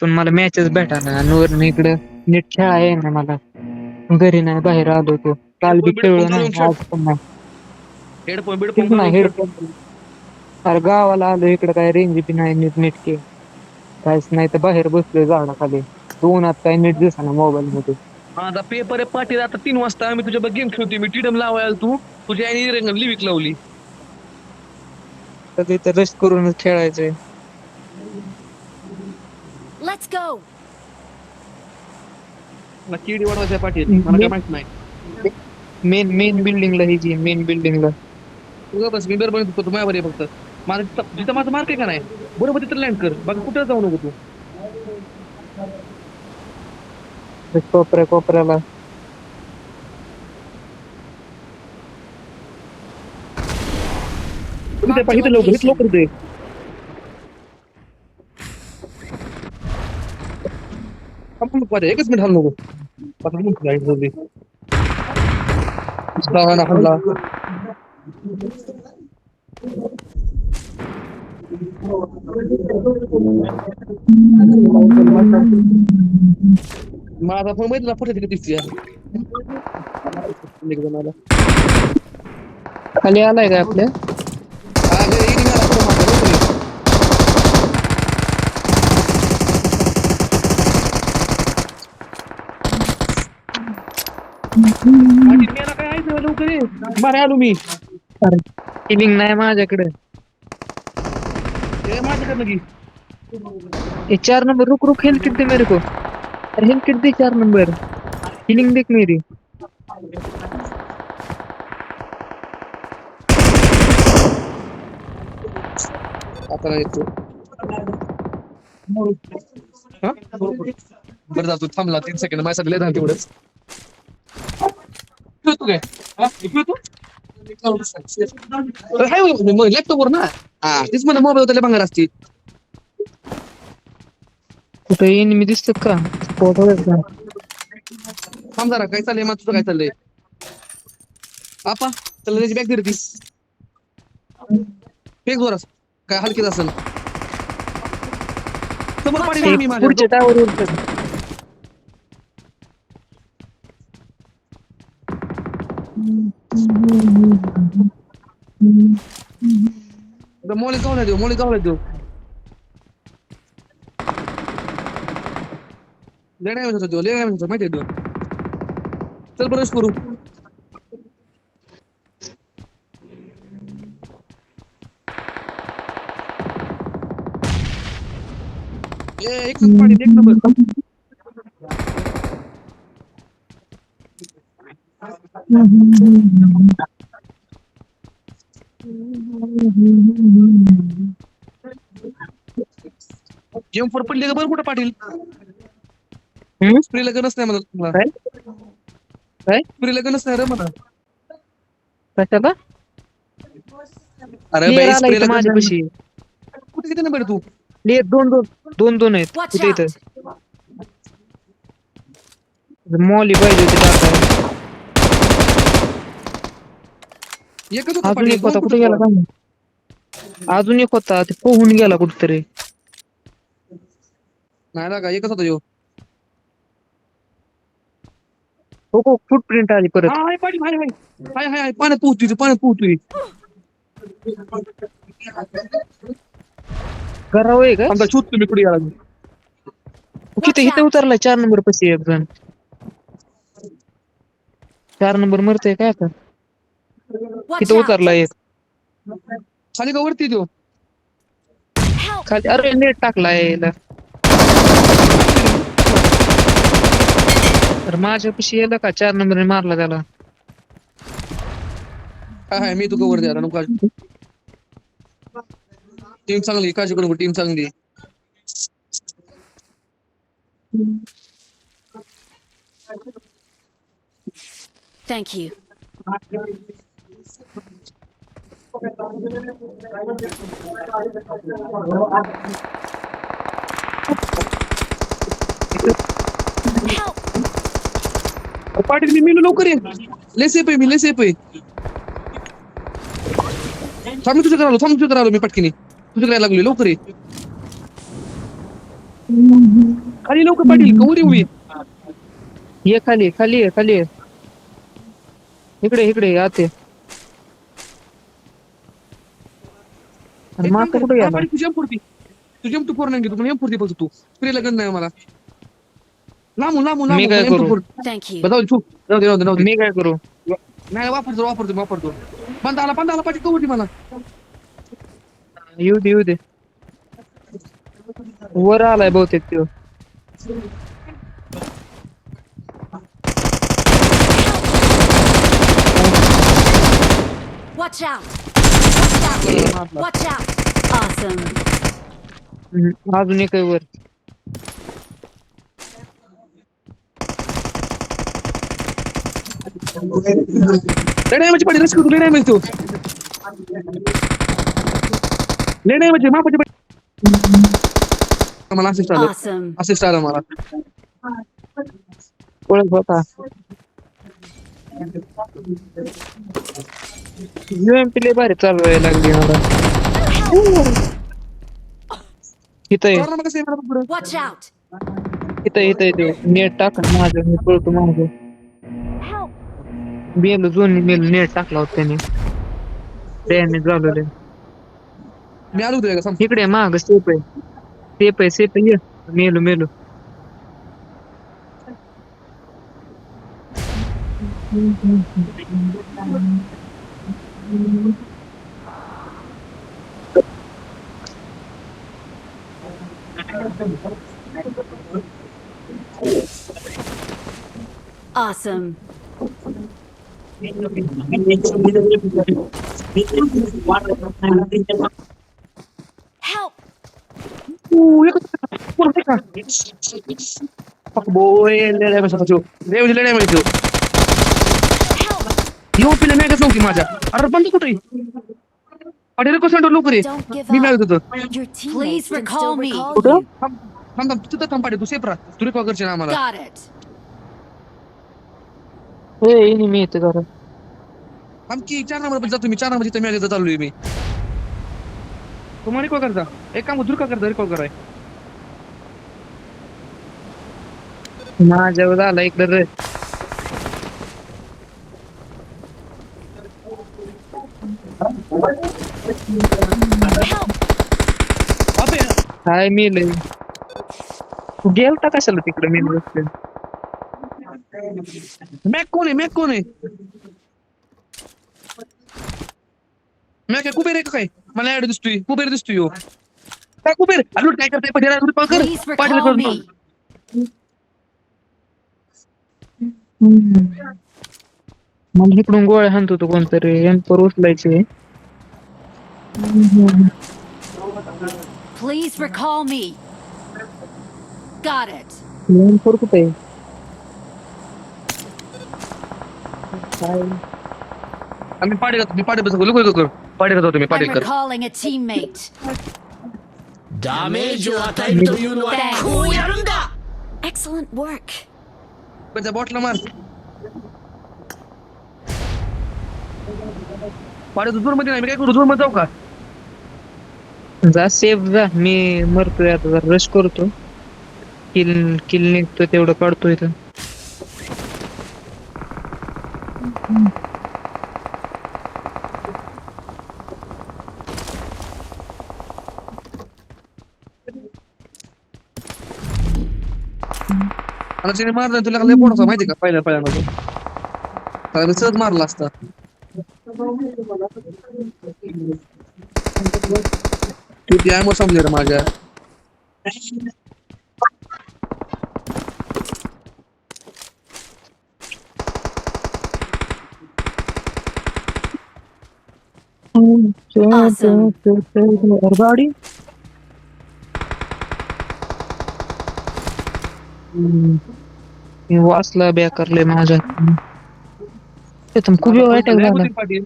पण मला मॅचच भेटाना नवर इकडं नीट खेळा आहे ना मला घरी नाही बाहेर आलो तो काल बी हेडफोन खेळलो बिडफोन ना घालून खेळ. आज पण नाही हेडफोन बिडफोन तेच ना घालून खेळ. हेडफोन अरे गावाला आलो इकडे काय रेंज बी नाही नीट नेटके काहीच नाही तर बाहेर बसलोय झाडाखाली दोनात काही नीट दिसना मोबाईल मध्ये माझा पेपर आहे पाटील आता 3 वाजता मी तुझ्या गेम खेळतोय मी टीडम लावायला तू तुझ्या आईने लिविक लावली. कधी तर रश करूनच खेळायचंय. Let's go. मला किडी वाढवायचं पाटील मला काय माहित नाही. मेन मेन बिल्डिंगला ही जी मेन बिल्डिंगला तुझं बस मी बरोबर येतो तू माझ्यावर ये फक्त माझं जिथं माझं मार्क आहे का नाही बरोबर तिथं लँड कर बाकी कुठं जाऊ नको तू. कोपऱ्याला Marked a इथं लवकर इथं location. लवकर दे. एकच मिनिट हल्लो नको आता मिनिट लाईट जोडली हल्ला माझा फोन माहिती ना फुटे दिसते खाली आलाय का आपल्या मेला काय आहे लवकर ये मारे आलो मी हिलिंग नाही माझ्याकडे माझ्याकडे लगी 4 नंबर रुक हेल्थ किट दे मेरे को अरे हेल्थ किट दे 4 नंबर हीलिंग देख मेरी आता येतो बरं जातो थांबला 3 सेकंड माझ्यासाठी लय झालं तेवढंच तू काय लॅपटॉपवर ना तेच म्हणा मोबाईल होता भांगर असते कुठे एनिमी दिसत का थांब जरा काय चाललंय मग तुझं काय चाललंय आपा त्याला त्याची बॅग दिली फेक जोरास काय हलकीच असेल समोर पाडी मी माझ्या पुढच्या टावर मोली जाऊन देऊ लेण्या माहिती आहे चल बरं करू एक पाडी एक नंबर गेम फोर पडली का बरं कुठं पाटील स्प्री लगनच नाही मला काय स्प्री लगनच नाही रे मला कशाला अरे बाई स्प्री लगन माझ्यापाशी कुठे किती नंबर तू दोन आहेत Watch कुठे इथं out. मॉली पाहिजे होती टाकायला एकच होता अजून पाटील एक होता कुठे गेला काय माहित. अजून एक होता ते पोहून गेला कुठेतरी नाही ना का एकच होता यो हो फुटप्रिंट आली परत हाय पाटील हाय पाण्यात पोहतोय करावं आहे का समजा शूट तुम्ही कुठे गेला किती इथे उतरलाय 4 नंबर पशी एक जण 4 नंबर मरतय काय आता Watch तिथं out. उतरला एक खाली का वरती देऊ Help. खाली अरे नेट टाकलाय याला तर माझ्यापाशी यायला का 4 नंबरने मारला त्याला हाय मी तू कवर द्या नको टीम चांगली काळजी करू टीम चांगली Thank you. Help. पाटील मी मेलो लवकर ये लेसेप आहे मी लेसेप आहे थांब तुझ्याकडे आलो मी पटकीने तुझ्याकडे लागलो लवकर ये खाली लवकर पाटील कवरी उभी ये खाली खाली आहे खाली आहे इकडे इकडे आते एक काम माका कर कुठे मला गेला पाटील तुझी M2 4 नाही घेतो पण M4 फक्त तू स्प्रेला गन नाही मला लांबून लांबून मी लांबून काय करू M2 Thank you. जाऊ दे तू जाऊ दे मी काय करू नाही वापरतो बंद आला पाटील कवरी मला येऊ दे वर आलाय बहुतेक तो Watch out! Watch out! Watch out! Awesome. अजून एक आहे वर लेण्या म्हणजे पाटील रस्क तू लेण्या म्हणजे तू लेण्या म्हणजे मापाची मला Awesome. असिस्ट आलं मला ओळख होता UMP लय भारी चालवायला लागली मला इथं आहे, मग कसं आहे मला पुढं Watch out! इथं नेट टाक माझं मी पळतो माझं मेलू नेट टाकला होता त्याने डॅमेज झालेलं मी आलो होतो का सांग इकडे माग सेप आहे ये मेलू Awesome. Help! Fuck boy, लेण्या म्हणजे तू लेण्या म्हणजे तू Help! येऊ पिल्या नाही नव्हती माझ्या अरे बंद कुठे अरे रे कसं लवकर ये Don't give मी मिळत up. होतो Your teammates Please can recall still me. recall कुठं? you. थांब तू तिथं थांब पाडे तू सेफ राहा तू रिकॉल करशील आम्हाला Got it. मी येते जरा आमची 4 नंबर जातो मी 4 नंबर जिथे मी चाललोय मी तुम्हाला रिकॉल करता एक काम दुर्का करता रिकॉल कराय माझ्यावर आला इकडे रे Help! अबे काय मेल तू गेलता कशाला तिकडे मेल मॅक कोण आहे मॅक आहे कुबेर आहे का काय मला ऍड दिसतोय कुबेर दिसतोय ह्यो. काय कुबेर अरे काय करते पटेला रिकॉल कर Please पाटील recall करतो me. मला इकडून गोळ्या हाणतो तो कोणतरी यांपर उचलायचे Please recall me. Got it. यांपर कुठे आहे काय आम्ही पाडे बस लोक कर पाडे करतो मी पाडे I'm कर recalling a teammate. ダメージを与えるというのはこうやるんだ Excellent work. त्या बॉटला मार पाडे जोर मध्ये नाही मी काय करू जोर मध्ये जाऊ का जा सेफ जा मी मरतोय आता जरा रश करतो किल निघतो तेवढं काढतो इथं मला तिने मारलं तुला लय पोटाचा माहिती का पहिल्यांदा त्याला सहज मारला असता तू ती आयमो संपली रे माझ्या Awesome. गाडी मी वाचला बेकारले माझ्या खूप अटॅक झाला पाटील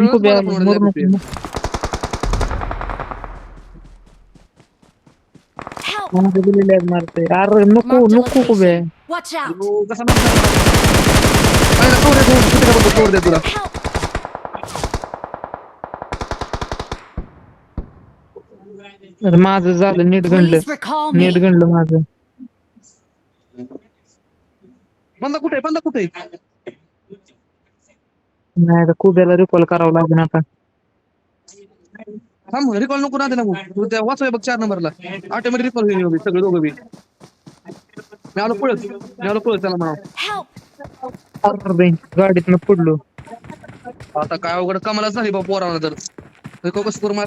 खूप Help! मारतोय अरे नको Marked a नको खूप आहे location. Watch out! तुला Help! तर माझं झालं नीट गणलं. Please recall me. नीट गणलं माझं. बंदा कुठे नाही आता कुब्याला रिकॉल करावं लागेल आता. थांब रिकॉल नको ना नको तू त्या वाचवाय बघ 4 नंबरला ऑटोमॅटिक रिकॉल होईल उभी, सगळे दोघं बी. मी आलो पळत त्याला म्हणा. Help. अरे गाडीतनं पडलो. आता काय अवघड कमालच झाली बा पोरानं तर रिकॉल कसं करू मला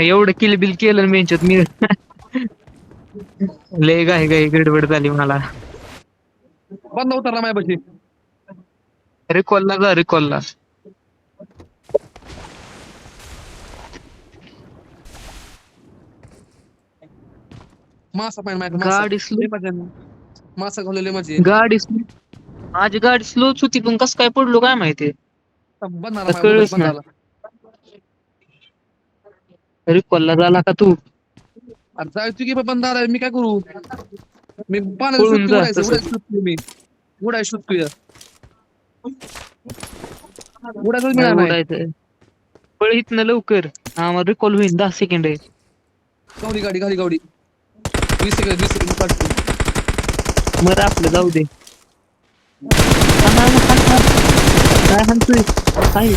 एवढं किलबिल केलं बेंचत मी. लय घाई गडबड झाली मला. बंदा उतरला माझ्यापाशी. रिकॉलला जा रिकॉलला. मासा पाहिजे गाडी स्लो. मासा घालवले माझी माझी गाडी स्लोच होती पण कसं काय पडलो काय माहिती. बंदाला कळलंच ना. रिकॉलला झाला का तू. जायचो की बंदा आलाय मी काय करू. मी पळून जा तसं. मी उडाय शोधतोय उडायच मिळाला नाही. उडायचं. पळ इथनं लवकर. आम्हाला रिकॉल होईल 10 सेकंड आहे. गाडी 20 सेकंड काढतो. मग आपलं जाऊ दे. काय म्हणतोय काय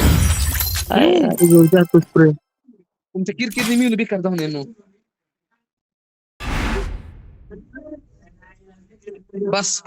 जातोस पुढे. तुमच्या किरकिरने मी बेकार जाऊन येणं. बस